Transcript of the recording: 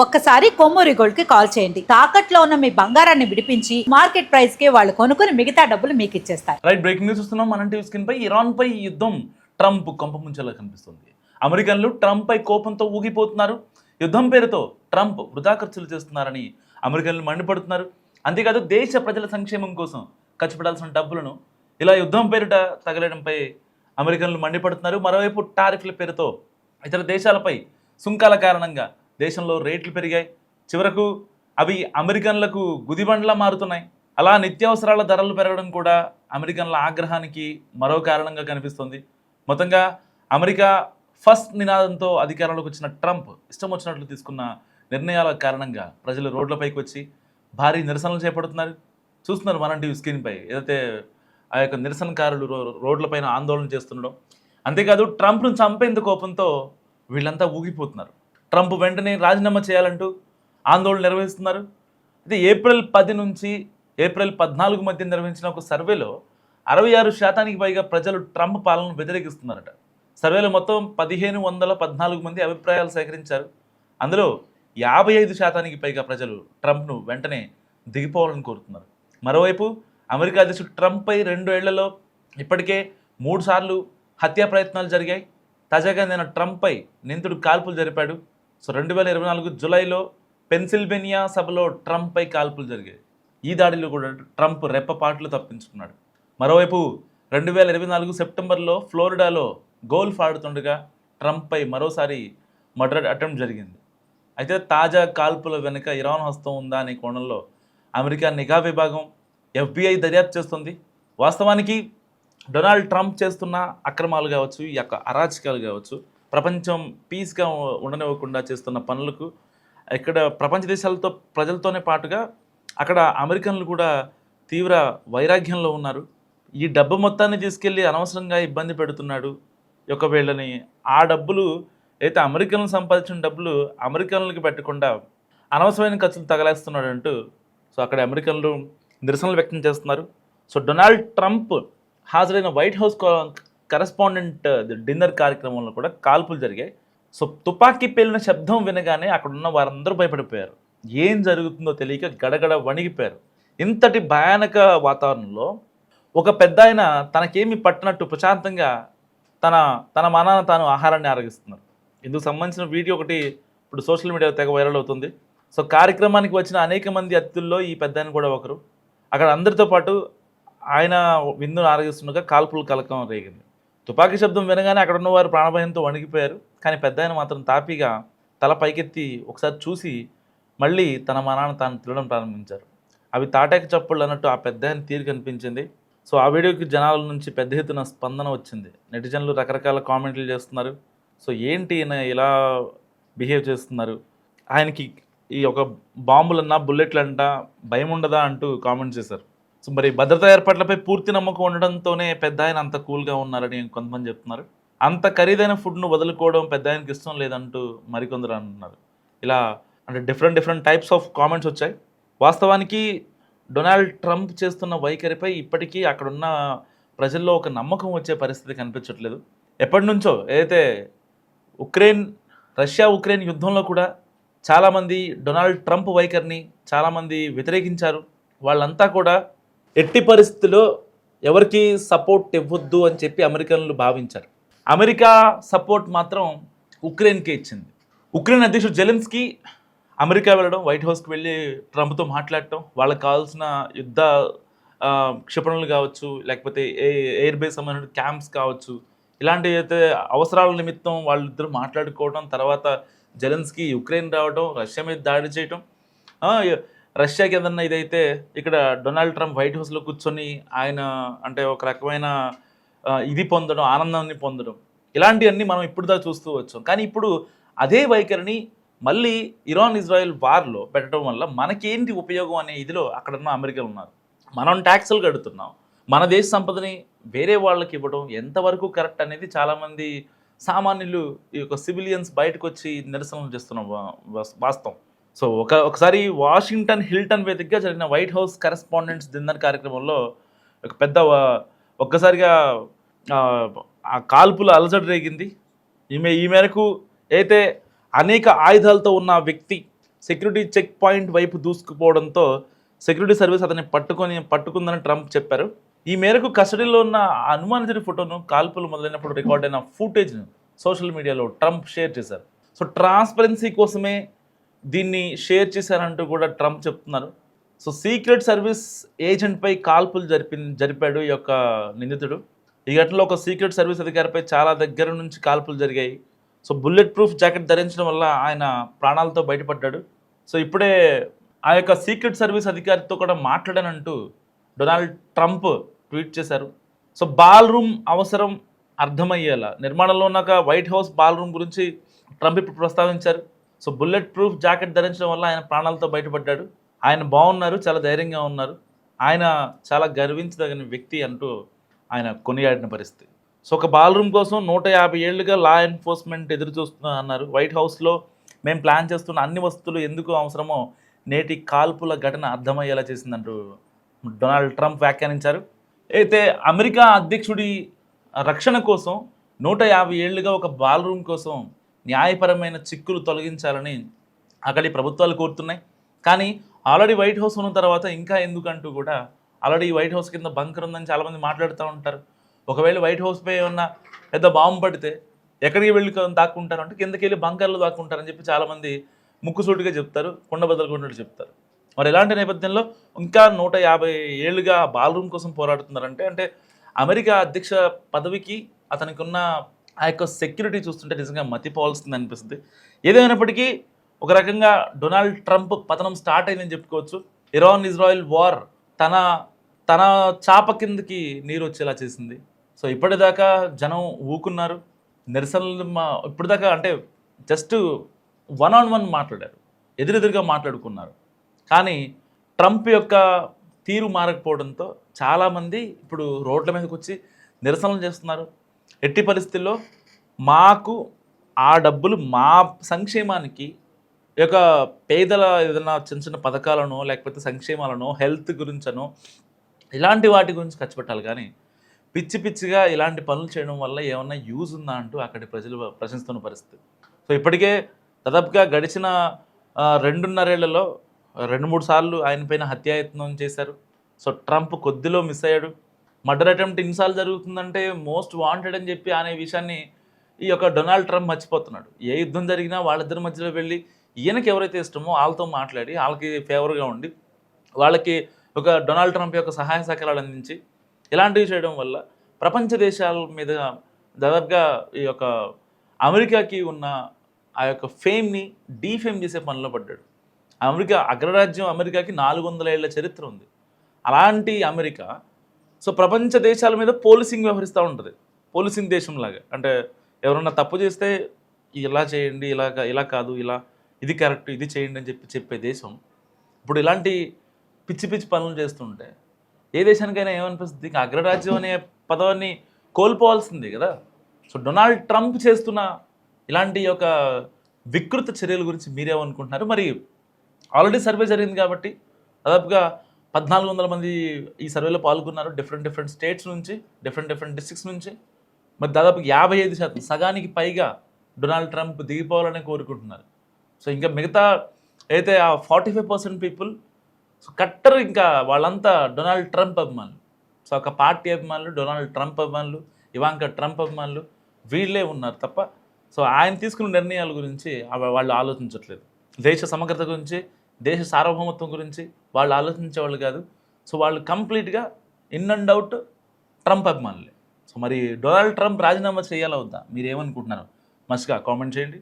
ఒక్కసారి కొమ్మూరి గోల్డ్ కి కాల్ చేయండి. తాకట్లో ఉన్న మీ బంగారాన్ని విడిపించి మార్కెట్ ప్రైస్ కి వాళ్ళు కొనుక్కుని మిగతా డబ్బులు మీకు ఇచ్చేస్తారు. రైట్, బ్రేకింగ్ న్యూస్ చూస్తున్నాం. మన టీవీ స్క్రీన్ పై ఇరాన్ పై యుద్ధం ట్రంప్ కొంపముంచేలా కనిపిస్తుంది. అమెరికన్లు ట్రంప్ పై కోపంతో ఊగిపోతున్నారు. యుద్ధం పేరుతో ట్రంప్ వృధా ఖర్చులు చేస్తున్నారని అమెరికన్లు మండిపడుతున్నారు. అంతేకాదు దేశ ప్రజల సంక్షేమం కోసం ఖర్చు పెట్టాల్సిన డబ్బులను ఇలా యుద్ధం పేరిట తగలడంపై అమెరికన్లు మండిపడుతున్నారు. మరోవైపు టారిఫ్ల పేరుతో ఇతర దేశాలపై సుంకాల కారణంగా దేశంలో రేట్లు పెరిగాయి. చివరకు అవి అమెరికన్లకు గుదిబండ్లా మారుతున్నాయి. అలా నిత్యావసరాల ధరలు పెరగడం కూడా అమెరికన్ల ఆగ్రహానికి మరో కారణంగా కనిపిస్తుంది. మొత్తంగా అమెరికా ఫస్ట్ నినాదంతో అధికారంలోకి వచ్చిన ట్రంప్ ఇష్టం వచ్చినట్లు తీసుకున్న నిర్ణయాల కారణంగా ప్రజలు రోడ్లపైకి వచ్చి భారీ నిరసనలు చేపడుతున్నారు. చూస్తున్నారు మన టీవీ స్క్రీన్పై ఏదైతే ఆ యొక్క నిరసనకారులు రోడ్లపైన ఆందోళన చేస్తుండడం. అంతేకాదు ట్రంప్ను చంపేందు కోపంతో వీళ్ళంతా ఊగిపోతున్నారు. ట్రంప్ వెంటనే రాజీనామా చేయాలంటూ ఆందోళన నిర్వహిస్తున్నారు. అయితే ఏప్రిల్ 10 నుంచి ఏప్రిల్ 14 మధ్య నిర్వహించిన ఒక సర్వేలో 66% పైగా ప్రజలు ట్రంప్ పాలనను వ్యతిరేకిస్తున్నారట. సర్వేలో మొత్తం 1514 మంది అభిప్రాయాలు సేకరించారు. అందులో 55% పైగా ప్రజలు ట్రంప్ను వెంటనే దిగిపోవాలని కోరుతున్నారు. మరోవైపు అమెరికా అధ్యక్షుడు ట్రంప్పై 2 ఏళ్లలో ఇప్పటికే 3 సార్లు హత్యా ప్రయత్నాలు జరిగాయి. తాజాగా నిన్న ట్రంప్పై నిందితుడు కాల్పులు జరిపాడు. 2024 జూలైలో పెన్సిల్వేనియా సభలో ట్రంప్పై కాల్పులు జరిగాయి. ఈ దాడిలో కూడా ట్రంప్ రెప్పపాట్లు తప్పించుకున్నాడు. మరోవైపు 2024 సెప్టెంబర్లో ఫ్లోరిడాలో గోల్ఫ్ ఆడుతుండగా ట్రంప్పై మరోసారి మర్డర్ అటెంప్ట్ జరిగింది. అయితే తాజా కాల్పుల వెనుక ఇరాన్ హస్తం ఉందా అనే కోణంలో అమెరికా నిఘా విభాగం FBI దర్యాప్తు చేస్తుంది. వాస్తవానికి డొనాల్డ్ ట్రంప్ చేస్తున్న అక్రమాలు కావచ్చు, ఈ యొక్క అరాచకాలు కావచ్చు, ప్రపంచం పీస్గా ఉండనివ్వకుండా చేస్తున్న పనులకు ఇక్కడ ప్రపంచ దేశాలతో ప్రజలతోనే పాటుగా అక్కడ అమెరికన్లు కూడా తీవ్ర వైరాగ్యంలో ఉన్నారు. ఈ డబ్బు మొత్తాన్ని తీసుకెళ్ళి అనవసరంగా ఇబ్బంది పెడుతున్నాడు యొక్క వీళ్ళని. ఆ డబ్బులు అయితే అమెరికన్లు సంపాదించిన డబ్బులు అమెరికన్లకి పెట్టకుండా అనవసరమైన ఖర్చులు తగలేస్తున్నాడు అంటూ అక్కడ అమెరికన్లు నిరసనలు వ్యక్తం చేస్తున్నారు. డొనాల్డ్ ట్రంప్ హాజరైన వైట్ హౌస్ కరెస్పాండెంట్ డిన్నర్ కార్యక్రమంలో కూడా కాల్పులు జరిగాయి. తుపాకీ పేలిన శబ్దం వినగానే అక్కడున్న వారందరూ భయపడిపోయారు. ఏం జరుగుతుందో తెలియక గడగడ వణిగిపోయారు. ఇంతటి భయానక వాతావరణంలో ఒక పెద్ద ఆయన తనకేమి పట్టినట్టు ప్రశాంతంగా తన మానాన తాను ఆహారాన్ని ఆరగిస్తున్నారు. ఇందుకు సంబంధించిన వీడియో ఒకటి ఇప్పుడు సోషల్ మీడియాలో తెగ వైరల్ అవుతుంది. కార్యక్రమానికి వచ్చిన అనేక మంది అతిథుల్లో ఈ పెద్ద ఆయన కూడా ఒకరు. అక్కడ అందరితో పాటు ఆయన విందును ఆరగిస్తుండగా కాల్పులు కలకం రేగింది. తుపాకీ శబ్దం వినగానే అక్కడ ఉన్నవారు ప్రాణభయంతో వణికిపోయారు. కానీ పెద్ద ఆయన మాత్రం తాపీగా తల పైకెత్తి ఒకసారి చూసి మళ్ళీ తన మానాన్ని తాను తినడం ప్రారంభించారు. అవి తాటాక చప్పుళ్ళు అన్నట్టు ఆ పెద్ద ఆయన తీరు కనిపించింది. ఆ వీడియోకి జనాల నుంచి పెద్ద ఎత్తున స్పందన వచ్చింది. నెటిజన్లు రకరకాల కామెంట్లు చేస్తున్నారు. ఏంటి ఈయన ఇలా బిహేవ్ చేస్తున్నారు, ఆయనకి ఈ ఒక బాంబులన్నా బుల్లెట్లంట భయం ఉండదా అంటూ కామెంట్ చేశారు. మరి భద్రతా ఏర్పాట్లపై పూర్తి నమ్మకం ఉండడంతోనే పెద్ద ఆయన అంత కూల్గా ఉన్నారని కొంతమంది చెప్తున్నారు. అంత ఖరీదైన ఫుడ్ను వదులుకోవడం పెద్ద ఆయనకి ఇష్టం లేదంటూ మరికొందరు అంటున్నారు. ఇలా అంటే డిఫరెంట్ టైప్స్ ఆఫ్ కామెంట్స్ వచ్చాయి. వాస్తవానికి డొనాల్డ్ ట్రంప్ చేస్తున్న వైఖరిపై ఇప్పటికీ అక్కడున్న ప్రజల్లో ఒక నమ్మకం వచ్చే పరిస్థితి కనిపించట్లేదు. ఎప్పటి నుంచో ఏదైతే రష్యా ఉక్రెయిన్ యుద్ధంలో కూడా చాలామంది డొనాల్డ్ ట్రంప్ వైఖరిని చాలామంది వ్యతిరేకించారు. వాళ్ళంతా కూడా ఎట్టి పరిస్థితుల్లో ఎవరికి సపోర్ట్ ఇవ్వద్దు అని చెప్పి అమెరికన్లు భావించారు. అమెరికా సపోర్ట్ మాత్రం ఉక్రెయిన్కే ఇచ్చింది. ఉక్రెయిన్ అధ్యక్షుడు జెలెన్స్కీ అమెరికా వెళ్ళడం, వైట్ హౌస్కి వెళ్ళి ట్రంప్తో మాట్లాడటం, వాళ్ళకి కావాల్సిన యుద్ధ క్షిపణులు కావచ్చు, లేకపోతే ఎయిర్ బేస్ సంబంధించిన క్యాంప్స్ కావచ్చు, ఇలాంటి అయితే అవసరాల నిమిత్తం వాళ్ళిద్దరూ మాట్లాడుకోవడం, తర్వాత జెలెన్స్కీ ఉక్రెయిన్ రావడం, రష్యా మీద దాడి చేయటం, రష్యాకి ఏదన్నా ఇదైతే ఇక్కడ డొనాల్డ్ ట్రంప్ వైట్ హౌస్లో కూర్చొని ఆయన అంటే ఒక రకమైన ఇది పొందడం, ఆనందాన్ని పొందడం, ఇలాంటివన్నీ మనం ఇప్పుడు దాకా చూస్తూ వచ్చాం. కానీ ఇప్పుడు అదే వైఖరిని మళ్ళీ ఇరాన్ ఇజ్రాయెల్ వార్లో పెట్టడం వల్ల మనకేంటి ఉపయోగం అనే ఇదిలో అక్కడున్న అమెరికన్లు ఉన్నారు. మనం ట్యాక్సులు కడుతున్నాం, మన దేశ సంపదని వేరే వాళ్ళకి ఇవ్వడం ఎంతవరకు కరెక్ట్ అనేది చాలామంది సామాన్యులు ఈ యొక్క సివిలియన్స్ బయటకు వచ్చి నిరసనలు చేస్తున్నాం వాస్తవం. ఒకసారి వాషింగ్టన్ హిల్టన్ వేదికగా జరిగిన వైట్ హౌస్ కరెస్పాండెంట్స్ డిన్నర్ కార్యక్రమంలో ఒక పెద్ద ఒక్కసారిగా ఆ కాల్పుల అలజడి రేగింది. ఈ మేరకు అయితే అనేక ఆయుధాలతో ఉన్న వ్యక్తి సెక్యూరిటీ చెక్ పాయింట్ వైపు దూసుకుపోవడంతో సెక్యూరిటీ సర్వీస్ అతన్ని పట్టుకుందని ట్రంప్ చెప్పారు. ఈ మేరకు కస్టడీలో ఉన్న అనుమానితుడి ఫోటోను కాల్పులు మొదలైనప్పుడు రికార్డ్ అయిన ఫుటేజ్ను సోషల్ మీడియాలో ట్రంప్ షేర్ చేశారు. సో ట్రాన్స్పరెన్సీ కోసమే దీన్ని షేర్ చేశారంటూ కూడా ట్రంప్ చెప్తున్నారు. సో సీక్రెట్ సర్వీస్ ఏజెంట్పై కాల్పులు జరిపాడు ఈ యొక్క నిందితుడు. ఈ ఘటనలో ఒక సీక్రెట్ సర్వీస్ అధికారిపై చాలా దగ్గర నుంచి కాల్పులు జరిగాయి. సో బుల్లెట్ ప్రూఫ్ జాకెట్ ధరించడం వల్ల ఆయన ప్రాణాలతో బయటపడ్డాడు. సో ఇప్పుడే ఆ యొక్క సీక్రెట్ సర్వీస్ అధికారితో కూడా మాట్లాడానంటూ డొనాల్డ్ ట్రంప్ ట్వీట్ చేశారు. సో బాల్ రూమ్ అవసరం అర్థమయ్యేలా నిర్మాణంలో ఉన్న వైట్ హౌస్ బాల్ రూమ్ గురించి ట్రంప్ ఇప్పుడు ప్రస్తావించారు. సో బుల్లెట్ ప్రూఫ్ జాకెట్ ధరించడం వల్ల ఆయన ప్రాణాలతో బయటపడ్డాడు. ఆయన బాగున్నారు, చాలా ధైర్యంగా ఉన్నారు, ఆయన చాలా గర్వించదగిన వ్యక్తి అంటూ ఆయన కొనియాడిన పరిస్థితి. సో ఒక బాల్ రూమ్ కోసం 150 ఏళ్లుగా లా ఎన్ఫోర్స్మెంట్ ఎదురు చూస్తున్నా అన్నారు. వైట్ హౌస్లో మేము ప్లాన్ చేస్తున్న అన్ని వస్తువులు ఎందుకు అవసరమో నేటి కాల్పుల ఘటన అర్థమయ్యేలా చేసిందంటూ డొనాల్డ్ ట్రంప్ వ్యాఖ్యానించారు. అయితే అమెరికా అధ్యక్షుడి రక్షణ కోసం 150 ఏళ్లుగా ఒక బాల్ రూమ్ కోసం న్యాయపరమైన చిక్కులు తొలగించాలని అక్కడి ప్రభుత్వాలు కోరుతున్నాయి. కానీ ఆల్రెడీ వైట్ హౌస్ ఉన్న తర్వాత ఇంకా ఎందుకంటూ కూడా ఆల్రెడీ వైట్ హౌస్ కింద బంకర్ ఉందని చాలామంది మాట్లాడుతూ ఉంటారు. ఒకవేళ వైట్ హౌస్పై ఉన్న పెద్ద బాంబు పడితే ఎక్కడికి వెళ్ళి దాక్కుంటారు అంటే కిందకి వెళ్ళి బంకర్లు దాక్కుంటారని చెప్పి చాలామంది ముక్కుసూటిగా చెప్తారు, కుండ బద్దలుకున్నట్టు చెప్తారు. మరి ఎలాంటి నేపథ్యంలో ఇంకా 150 ఏళ్ళుగా బాల్ రూమ్ కోసం పోరాడుతున్నారంటే అంటే అమెరికా అధ్యక్ష పదవికి అతనికి ఉన్న ఆ యొక్క సెక్యూరిటీ చూస్తుంటే నిజంగా మతిపోవాల్సింది అనిపిస్తుంది. ఏదేమైనప్పటికీ ఒక రకంగా డొనాల్డ్ ట్రంప్ పతనం స్టార్ట్ అయిందని చెప్పుకోవచ్చు. ఇరాన్ ఇజ్రాయెల్ వార్ తన చాప కిందకి నీరు వచ్చేలా చేసింది. సో ఇప్పటిదాకా జనం ఊకున్నారు, నిరసనలు ఇప్పటిదాకా అంటే జస్ట్ 1-on-1 మాట్లాడారు, ఎదురెదురుగా మాట్లాడుకున్నారు. కానీ ట్రంప్ యొక్క తీరు మారకపోవడంతో చాలామంది ఇప్పుడు రోడ్ల మీదకి వచ్చి నిరసనలు చేస్తున్నారు. ఎట్టి పరిస్థితుల్లో మాకు ఆ డబ్బులు మా సంక్షేమానికి ఈ యొక్క పేదల ఏదైనా చిన్న చిన్న పథకాలను లేకపోతే సంక్షేమాలను హెల్త్ గురించనో ఇలాంటి వాటి గురించి ఖర్చు పెట్టాలి. కానీ పిచ్చి పిచ్చిగా ఇలాంటి పనులు చేయడం వల్ల ఏమన్నా యూజ్ ఉందా అంటూ అక్కడి ప్రజలు ప్రశ్నిస్తున్న పరిస్థితి. సో ఇప్పటికే దాదాపుగా గడిచిన 2.5 ఏళ్లలో 2-3 సార్లు ఆయన పైన హత్యాయత్నం చేశారు. సో ట్రంప్ కొద్దిలో మిస్ అయ్యాడు. మర్డర్ అటెంప్ట్ ఇన్నిసార్లు జరుగుతుందంటే మోస్ట్ వాంటెడ్ అని చెప్పి అనే విషయాన్ని ఈ యొక్క డొనాల్డ్ ట్రంప్ మర్చిపోతున్నాడు. ఏ యుద్ధం జరిగినా వాళ్ళిద్దరి మధ్యలో వెళ్ళి ఈయనకి ఎవరైతే ఇష్టమో వాళ్ళతో మాట్లాడి వాళ్ళకి ఫేవర్గా ఉండి వాళ్ళకి ఒక డొనాల్డ్ ట్రంప్ యొక్క సహాయ సహకారాలు అందించి ఇలాంటివి చేయడం వల్ల ప్రపంచ దేశాల మీద దాదాపుగా ఈ యొక్క అమెరికాకి ఉన్న ఆ యొక్క ఫేమ్ని డీఫేమ్ చేసే పనిలో పడ్డాడు. అమెరికా అగ్రరాజ్యం అమెరికాకి 400 ఏళ్ల చరిత్ర ఉంది. అలాంటి అమెరికా సో ప్రపంచ దేశాల మీద పోలీసింగ్ వ్యవహరిస్తూ ఉంటుంది. పోలీసింగ్ దేశంలాగా అంటే ఎవరన్నా తప్పు చేస్తే ఇలా చేయండి, ఇలా కాదు, ఇది కరెక్ట్, ఇది చేయండి అని చెప్పే దేశం ఇప్పుడు ఇలాంటి పిచ్చి పిచ్చి పనులు చేస్తుంటే ఏ దేశానికైనా ఏమనిపిస్తుంది? ఇంకా అగ్రరాజ్యం అనే పదవిని కోల్పోవాల్సిందే కదా. సో డొనాల్డ్ ట్రంప్ చేస్తున్న ఇలాంటి యొక్క వికృత చర్యల గురించి మీరేమనుకుంటున్నారు? మరి ఆల్రెడీ సర్వే జరిగింది కాబట్టి దాదాపుగా 1400 మంది ఈ సర్వేలో పాల్గొన్నారు. డిఫరెంట్ స్టేట్స్ నుంచి, డిఫరెంట్ డిస్ట్రిక్ట్స్ నుంచి. మరి దాదాపు 55%, సగానికి పైగా డొనాల్డ్ ట్రంప్ దిగిపోవాలని కోరుకుంటున్నారు. సో ఇంకా మిగతా అయితే ఆ 45% పీపుల్ సో కట్టర్ ఇంకా వాళ్ళంతా డొనాల్డ్ ట్రంప్ అభిమానులు. సో ఒక పార్టీ అభిమానులు, డొనాల్డ్ ట్రంప్ అభిమానులు, ఇవాంకా ట్రంప్ అభిమానులు వీళ్ళే ఉన్నారు తప్ప సో ఆయన తీసుకున్న నిర్ణయాల గురించి వాళ్ళు ఆలోచించట్లేదు. దేశ సమగ్రత గురించి, దేశ సార్వభౌమత్వం గురించి వాళ్ళు ఆలోచించేవాళ్ళు కాదు. సో వాళ్ళు కంప్లీట్గా ఇన్ అండ్ అవుట్ ట్రంప్ అభిమానులే. సో మరి డొనాల్డ్ ట్రంప్ రాజీనామా చేయాలా వద్దా? మీరు ఏమనుకుంటున్నారు? మస్ట్గా కామెంట్ చేయండి.